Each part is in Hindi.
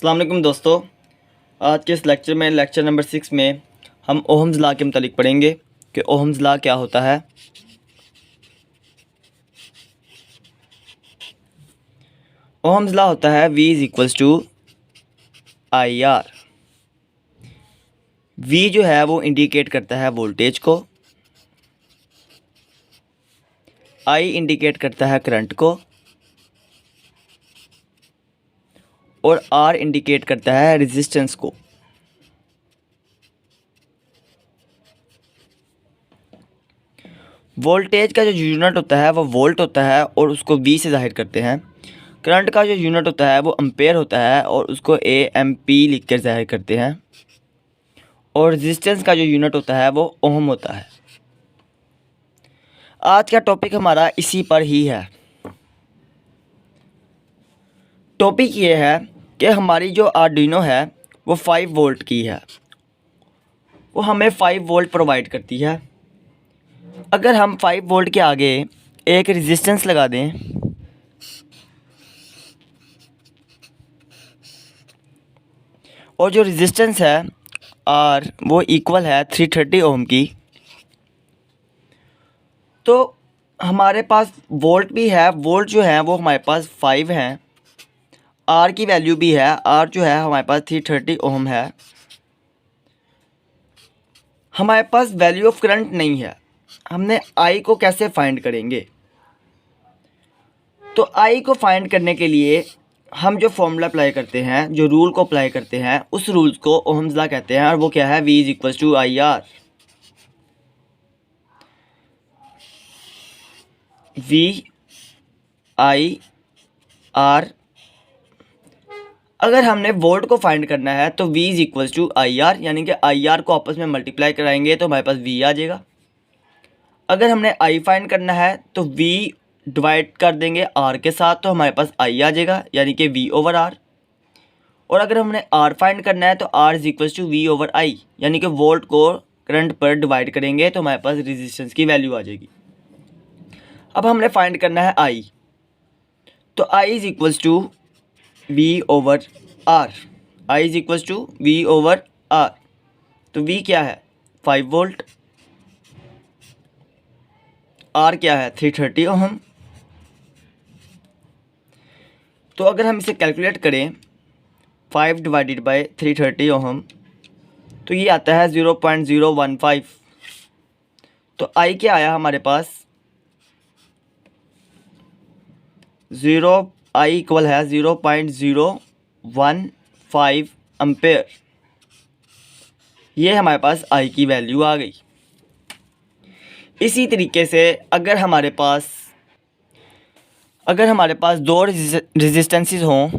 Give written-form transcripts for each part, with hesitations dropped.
अस्सलाम वालेकुम दोस्तों। आज के इस लेक्चर में लेक्चर नंबर 6 में हम ओहम्स लॉ के मुतालिक पढ़ेंगे कि ओहम्स लॉ क्या होता है। ओहम्स लॉ होता है V is equals to I R. V जो है वो इंडिकेट करता है वोल्टेज को, I इंडिकेट करता है करंट को और R इंडिकेट करता है रेजिस्टेंस को। वोल्टेज का जो यूनिट होता है वो वोल्ट होता है और उसको V से ज़ाहिर करते हैं। करंट का जो यूनिट होता है वो एम्पेयर होता है और उसको AMP लिख कर ज़ाहिर करते हैं। और रेजिस्टेंस का जो यूनिट होता है वो ओम होता है। आज का टॉपिक हमारा इसी पर ही है। टॉपिक ये है कि हमारी जो आर्डिनो है वो 5 वोल्ट की है, वो हमें 5 वोल्ट प्रोवाइड करती है। अगर हम 5 वोल्ट के आगे एक रेजिस्टेंस लगा दें और जो रेजिस्टेंस है R वो इक्वल है 330 ओम की, तो हमारे पास वोल्ट भी है। वोल्ट जो है वो हमारे पास 5 हैं। R की वैल्यू भी है, R जो है हमारे पास 330 ओम है। हमारे पास वैल्यू ऑफ करंट नहीं है। हमने I को कैसे फाइंड करेंगे? तो I को फाइंड करने के लिए हम जो फॉर्मूला अप्लाई करते हैं, जो रूल को अप्लाई करते हैं, उस रूल्स को ओहम्स लॉ कहते हैं। और वो क्या है? V is equals to I R. V I R. अगर हमने वोल्ट को फाइंड करना है तो V is equals to I R, यानी कि आई आर को आपस में मल्टीप्लाई कराएंगे तो हमारे पास V आ जाएगा। अगर हमने I फाइंड करना है तो V डिवाइड कर देंगे R के साथ तो हमारे पास I आ जाएगा, यानी कि V ओवर R। और अगर हमने R फाइंड करना है तो R is equals to V over I, यानी कि वोल्ट को करंट पर डिवाइड करेंगे तो हमारे पास रेजिस्टेंस की वैल्यू आ जाएगी। अब हमने फाइंड करना है I, तो I is equals to V over R। I is equals to V over R। तो V क्या है? 5 वोल्ट। R क्या है? 330 ओम। तो अगर हम इसे कैलकुलेट करें 5 डिवाइडेड बाय 330 ओम, तो ये आता है 0.015। तो I क्या आया हमारे पास? I इक्वल है 0.015 एम्पेयर। ये हमारे पास I की वैल्यू आ गई। इसी तरीके से अगर हमारे पास दो रेजिस्टेंसेस हों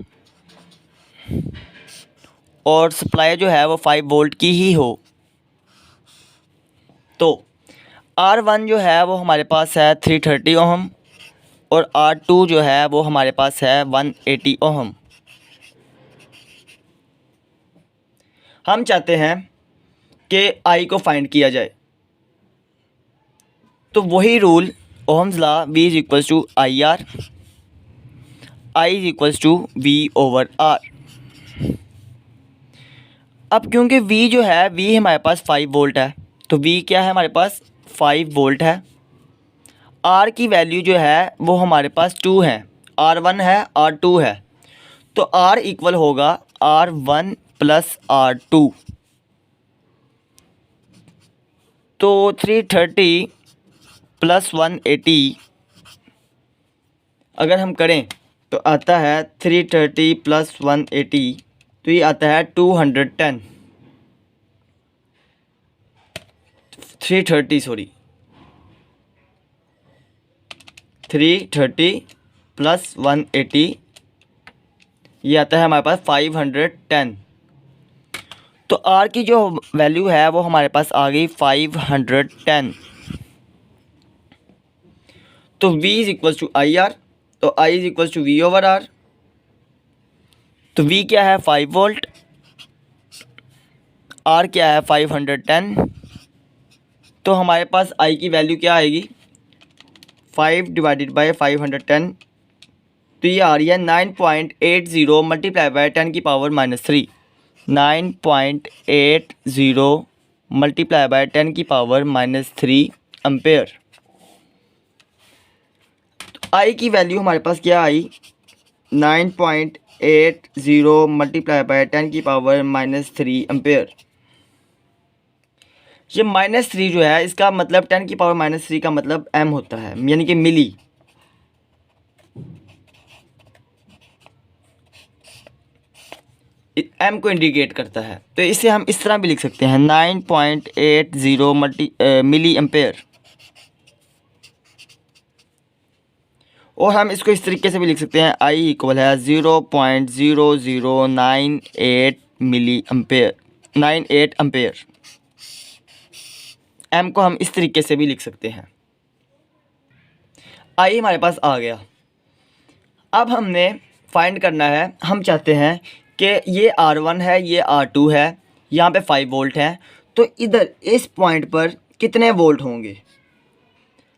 और सप्लाई जो है वो 5 वोल्ट की ही हो, तो R1 जो है वो हमारे पास है 330 ओम और R2 जो है वो हमारे पास है 180 ओम। हम चाहते हैं कि I को फाइंड किया जाए, तो वही rule Ohm's law V is equals to I R, I is equals to V over R। अब क्योंकि V जो है V हमारे पास 5 वोल्ट है, तो V क्या है? हमारे पास 5 वोल्ट है। R की वैल्यू जो है वो हमारे पास 2 है, R1 है, R2 है। तो R इक्वल होगा R1 प्लस R2। तो 330 प्लस 180 अगर हम करें तो आता है 330 प्लस 180, तो ये आता है 210। 330 प्लस 180 ये आता है हमारे पास 510। तो R की जो वैल्यू है वो हमारे पास आ गई 510। तो V is equals to I R, तो I is equals to V over R। तो V क्या है? 5 वोल्ट। R क्या है? 510। तो हमारे पास I की वैल्यू क्या आएगी? 5 डिवाइडेड बाय 510 तो ये आ रही है 9.80 multiply by 10⁻³ 9.80 multiply by 10⁻³ ampere. I की वैल्यू हमारे पास क्या आई, 9.80 मल्टीप्लाई बाय 10⁻³ एम्पेयर। ये -3 जो है इसका मतलब 10⁻³ का मतलब m होता है, यानी कि मिली। m को इंडिकेट करता है, तो इसे हम इस तरह भी लिख सकते हैं 9.80 मिली एम्पेयर। और हम इसको इस तरीके से भी लिख सकते हैं I इक्वल है 0.0098 मिली एम्पेयर, 98 एम्पेयर। m को हम इस तरीके से भी लिख सकते हैं। I हमारे पास आ गया। अब हमने फाइंड करना है, हम चाहते हैं कि ये R1 है, ये R2 है, यहाँ पे 5 वोल्ट है, तो इधर इस पॉइंट पर कितने वोल्ट होंगे।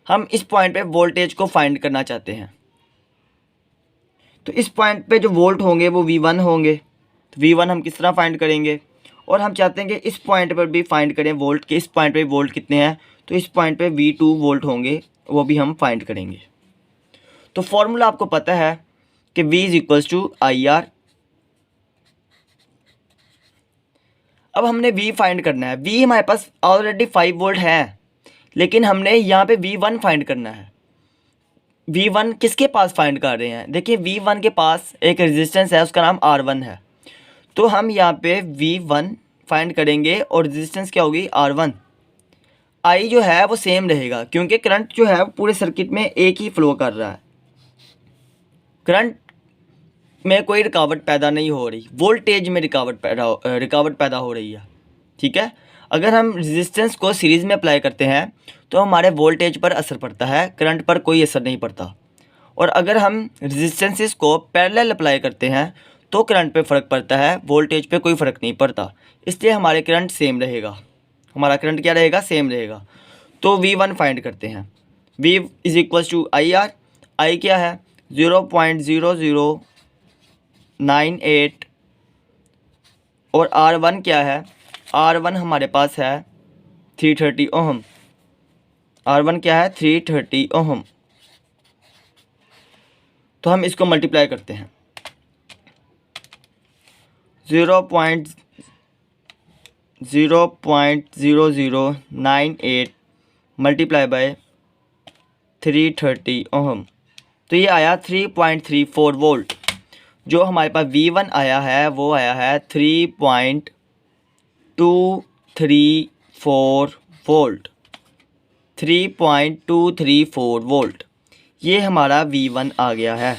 हम इस पॉइंट पे वोल्टेज को फाइंड करना चाहते हैं। तो इस पॉइंट पे जो वोल्ट होंगे वो V1 होंगे। तो V1 हम किस तरह फाइंड करेंगे, और हम चाहते हैं कि इस पॉइंट पर भी फाइंड करें वोल्ट, के इस पॉइंट पे वोल्ट कितने हैं। तो इस पॉइंट पे V2 वोल्ट होंगे, वो भी हम फाइंड करेंगे। तो फॉर्मूला आपको पता है कि V = IR। अब हमने V फाइंड करना है। V हमारे पास ऑलरेडी 5 वोल्ट है, लेकिन हमने यहाँ पे V1 फाइंड करना है। V1 किसके पास फाइंड कर रहे हैं, देखिए V1 के पास एक रेजिस्टेंस है, उसका नाम R1 है। तो हम यहाँ पे V1 फाइंड करेंगे और रेजिस्टेंस क्या होगी, R1। I जो है वो सेम रहेगा, क्योंकि करंट जो है वो पूरे सर्किट में एक ही फ्लो कर रहा है। करंट में कोई रुकावट पैदा नहीं हो रही, वोल्टेज में रुकावट पैदा हो रही है। ठीक है, अगर हम रेजिस्टेंस को सीरीज़ में अप्लाई करते हैं तो हमारे वोल्टेज पर असर पड़ता है, करंट पर कोई असर नहीं पड़ता। और अगर हम रेजिस्टेंसेस को पैरेलल अप्लाई करते हैं तो करंट पे फ़र्क पड़ता है, वोल्टेज पे कोई फ़र्क नहीं पड़ता। इसलिए हमारे करंट सेम रहेगा, हमारा करंट क्या रहेगा, सेम रहेगा। तो V1 फाइंड करते हैं। V = IR। I क्या है, 0.0098 और R1 क्या है, R1 हमारे पास है 330 ओहम। R1 क्या है, 330 ओहम। तो हम इसको मल्टीप्लाई करते हैं, 0.0098 मल्टीप्लाई बाय 330 ओहम। तो ये आया 3.34 वोल्ट। जो हमारे पास V1 आया है वो आया है 3.234 वोल्ट, 3.234 वोल्ट। ये हमारा V1 आ गया है।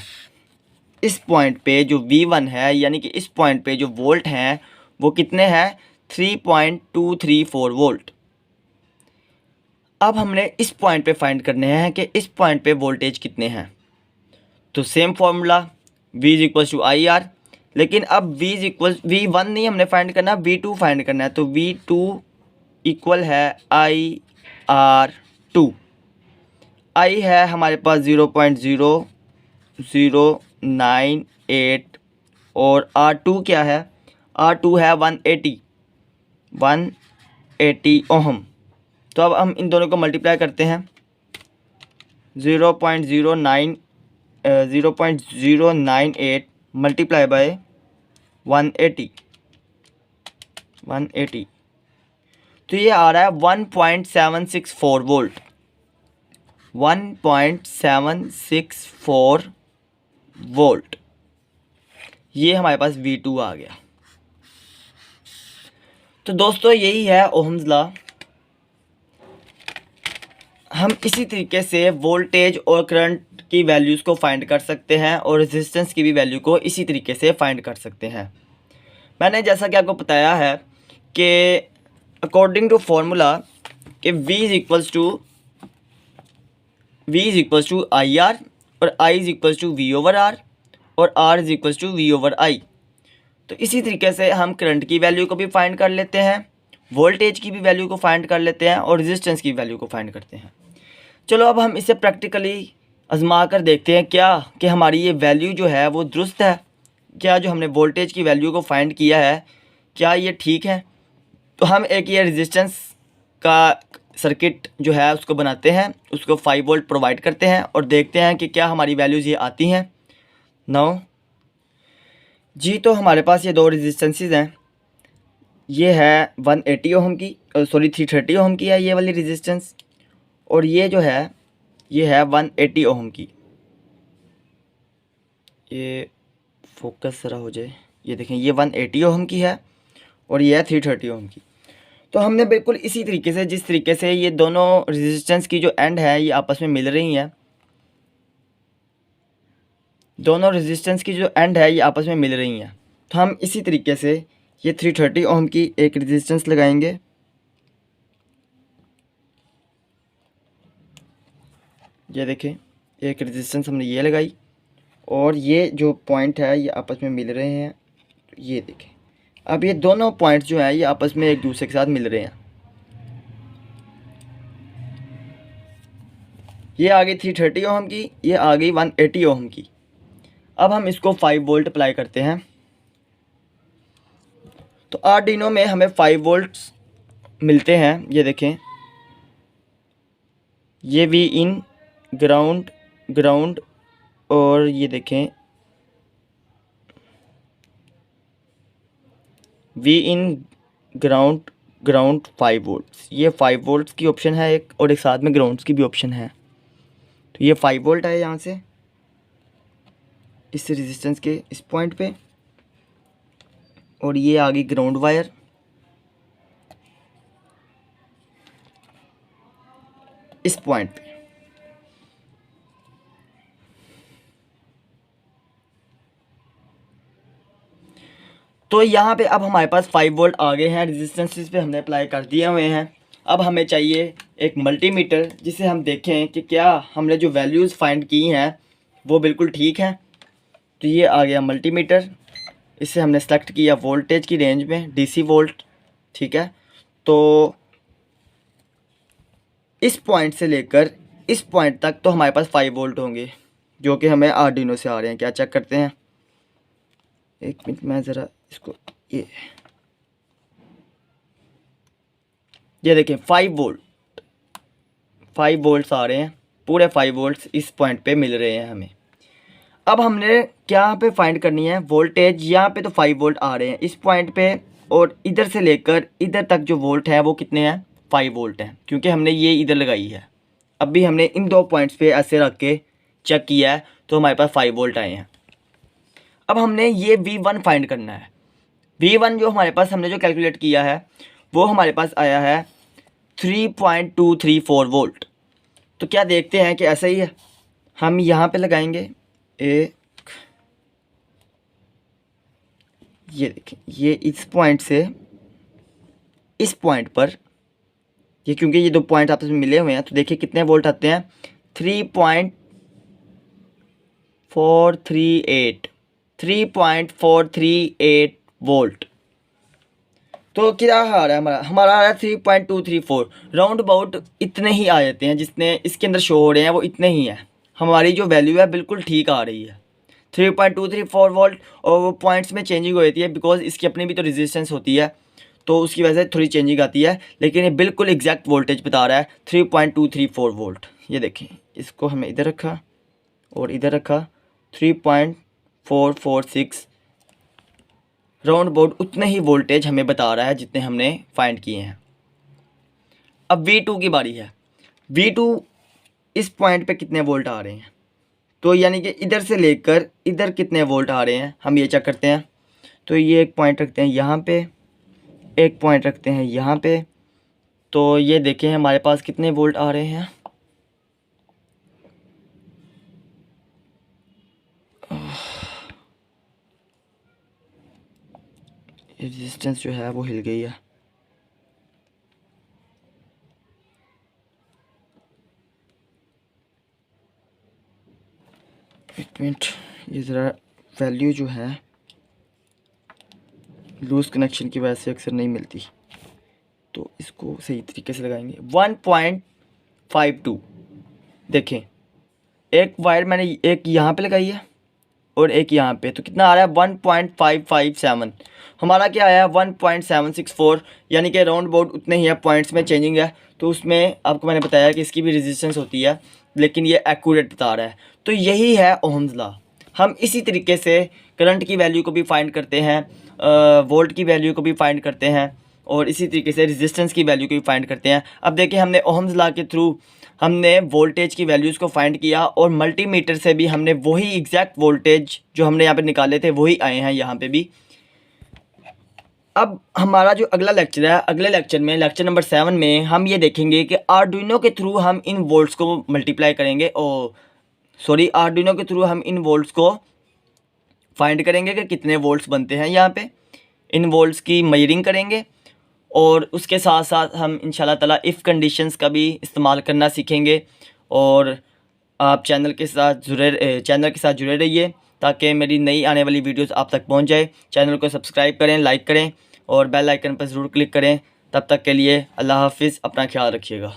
इस पॉइंट पे जो V1 है, यानी कि इस पॉइंट पे जो वोल्ट हैं वो कितने हैं, 3.234 वोल्ट। अब हमने इस पॉइंट पे फाइंड करने हैं कि इस पॉइंट पे वोल्टेज कितने हैं। तो सेम फॉर्मूला, V = IR। लेकिन अब V1 नहीं हमने फाइंड करना, V2 फाइंड करना है। तो V2 इक्वल है IR2। I है हमारे पास 0.0098 और R2 क्या है, R2 है 180 ओहम। तो अब हम इन दोनों को मल्टीप्लाई करते हैं, 0.098 मल्टीप्लाई बाय 180। तो ये आ रहा है 1.764 वोल्ट, 1.764 वोल्ट। ये हमारे पास V2 आ गया। तो दोस्तों यही है ओहम्स लॉ। हम इसी तरीके से वोल्टेज और करंट की वैल्यूज़ को फाइंड कर सकते हैं और रेजिस्टेंस की भी वैल्यू को इसी तरीके से फाइंड कर सकते हैं। मैंने जैसा कि आपको बताया है कि अकॉर्डिंग टू फार्मूला कि V = IR और I = V/R और R = V/I। तो इसी तरीके से हम करंट की वैल्यू को भी फाइंड कर लेते हैं, वोल्टेज की भी वैल्यू को फाइंड कर लेते हैं और रेजिस्टेंस की वैल्यू को फाइंड करते हैं। चलो अब हम इसे प्रैक्टिकली आजमा कर देखते हैं क्या कि हमारी ये वैल्यू जो है वो दुरुस्त है, क्या जो हमने वोल्टेज की वैल्यू को फाइंड किया है क्या ये ठीक है। तो हम एक ये रेजिस्टेंस का सर्किट जो है उसको बनाते हैं, उसको 5 वोल्ट प्रोवाइड करते हैं और देखते हैं कि क्या हमारी वैल्यूज़ ये आती हैं। नाउ जी, तो हमारे पास ये दो रेजिस्टेंसेस हैं, ये है 180 ओम की, सॉरी 330 ओम की है ये वाली रेजिस्टेंस, और ये जो है ये है 180 ओम की। ये फोकस ज़रा हो जाए, ये देखें ये 180 ओम की है और ये है 330 ओम की। तो हमने बिल्कुल इसी तरीके से, जिस तरीके से ये दोनों रेजिस्टेंस की जो एंड है ये आपस में मिल रही हैं, दोनों रेजिस्टेंस की जो एंड है ये आपस में मिल रही हैं, तो हम इसी तरीके से ये 330 ओम की एक रेजिस्टेंस लगाएंगे। ये देखें एक रेजिस्टेंस हमने ये लगाई और ये जो पॉइंट है ये आपस में मिल रहे हैं। ये देखें अब ये दोनों पॉइंट्स जो हैं ये आपस में एक दूसरे के साथ मिल रहे हैं। ये आ गई 330 ओम की, ये आ गई 180 ओम की। अब हम इसको 5 वोल्ट अप्लाई करते हैं। तो आर्डिनो में हमें 5 वोल्ट्स मिलते हैं। ये देखें ये वी इन ग्राउंड ग्राउंड, और ये देखें V in ground ground 5 volts. ये 5 वोल्ट्स की ऑप्शन है एक, और एक साथ में ग्राउंड्स की भी ऑप्शन है। तो ये 5 वोल्ट है यहाँ से इस रेजिस्टेंस के इस पॉइंट पे, और ये आ गई ग्राउंड वायर। इस पॉइंट पे तो यहाँ पे अब हमारे पास 5 वोल्ट आ गए हैं, रेजिस्टेंसेस पे हमने अप्लाई कर दिए हुए हैं। अब हमें चाहिए एक मल्टीमीटर जिसे हम देखें कि क्या हमने जो वैल्यूज़ फाइंड की हैं वो बिल्कुल ठीक हैं। तो ये आ गया मल्टीमीटर, इसे हमने सेलेक्ट किया वोल्टेज की रेंज में डीसी वोल्ट, ठीक है। तो इस पॉइंट से लेकर इस पॉइंट तक तो हमारे पास 5 वोल्ट होंगे जो कि हमें आर्डिनो से आ रहे हैं। क्या चेक करते हैं, एक मिनट मैं ज़रा इसको ये देखें 5 वोल्ट्स आ रहे हैं, पूरे 5 वोल्ट्स इस पॉइंट पे मिल रहे हैं हमें। अब हमने क्या पे फाइंड करनी है वोल्टेज, यहाँ पे तो 5 वोल्ट आ रहे हैं इस पॉइंट पे, और इधर से लेकर इधर तक जो वोल्ट है वो कितने हैं 5 वोल्ट हैं, क्योंकि हमने ये इधर लगाई है। अब भी हमने इन दो पॉइंट्स पे ऐसे रख के चेक किया है तो हमारे पास 5 वोल्ट आए हैं। अब हमने ये V1 फाइंड करना है। V1 जो हमारे पास हमने जो कैलकुलेट किया है वो हमारे पास आया है 3.234 वोल्ट। तो क्या देखते हैं कि ऐसा ही है, हम यहाँ पे लगाएंगे एक, ये देखें ये इस पॉइंट से इस पॉइंट पर, ये क्योंकि ये दो पॉइंट आपस में मिले हुए हैं तो देखिए कितने वोल्ट आते हैं 3.438 वोल्ट। तो क्या आ रहा है हमारा आ रहा है 3.234, राउंड अबाउट इतने ही आ जाते हैं जितने इसके अंदर शो हो रहे हैं वो इतने ही हैं। हमारी जो वैल्यू है बिल्कुल ठीक आ रही है 3.234 वोल्ट, और वो पॉइंट्स में चेंजिंग हो जाती है बिकॉज इसकी अपनी भी तो रेजिस्टेंस होती है तो उसकी वजह से थोड़ी चेंजिंग आती है, लेकिन ये बिल्कुल एग्जैक्ट वोल्टेज बता रहा है 3.234 वोल्ट। ये देखें इसको हमने इधर रखा और इधर रखा 3.446, राउंड अबाउट उतने ही वोल्टेज हमें बता रहा है जितने हमने फाइंड किए हैं। अब V2 की बारी है। V2 इस पॉइंट पे कितने वोल्ट आ रहे हैं, तो यानी कि इधर से लेकर इधर कितने वोल्ट आ रहे हैं हम ये चेक करते हैं। तो ये एक पॉइंट रखते हैं यहाँ पे, एक पॉइंट रखते हैं यहाँ पे, तो ये देखें हमारे पास कितने वोल्ट आ रहे हैं। रेजिस्टेंस जो है वो हिल गई है। एक मिनट, ये ज़रा वैल्यू जो है लूज़ कनेक्शन की वजह से अक्सर नहीं मिलती, तो इसको सही तरीके से लगाएंगे 1.52। देखें एक वायर मैंने एक यहाँ पे लगाई है और एक यहाँ पे, तो कितना आ रहा है 1.557। हमारा क्या आया 1.764, यानी कि राउंड अबाउट उतने ही है, पॉइंट्स में चेंजिंग है। तो उसमें आपको मैंने बताया कि इसकी भी रेजिस्टेंस होती है, लेकिन ये एक्यूरेट बता रहा है। तो यही है ओहम्स लॉ। हम इसी तरीके से करंट की वैल्यू को भी फाइंड करते हैं, वोल्ट की वैल्यू को भी फाइंड करते हैं, और इसी तरीके से रेजिस्टेंस की वैल्यू को भी फाइंड करते हैं। अब देखिए हमने ओहम्स लॉ के थ्रू हमने वोल्टेज की वैल्यूज़ को फाइंड किया, और मल्टीमीटर से भी हमने वही एग्जैक्ट वोल्टेज जो हमने यहाँ पे निकाले थे वही आए हैं यहाँ पे भी। अब हमारा जो अगला लेक्चर है, अगले लेक्चर में लेक्चर नंबर 7 में हम ये देखेंगे कि आर्डुइनो के थ्रू हम इन वोल्ट्स को मल्टीप्लाई करेंगे, आर्डुइनो के थ्रू हम इन वोल्ट्स को फाइंड करेंगे कि कितने वोल्ट्स बनते हैं यहाँ पे, इन वोल्ट्स की मेजरिंग करेंगे। और उसके साथ साथ हम इंशाल्लाह ताला इफ़ कंडीशंस का भी इस्तेमाल करना सीखेंगे। और आप चैनल के साथ जुड़े रहिए ताकि मेरी नई आने वाली वीडियोस आप तक पहुंच जाए। चैनल को सब्सक्राइब करें, लाइक करें और बेल आइकन पर ज़रूर क्लिक करें। तब तक के लिए अल्लाह हाफिज़, अपना ख्याल रखिएगा।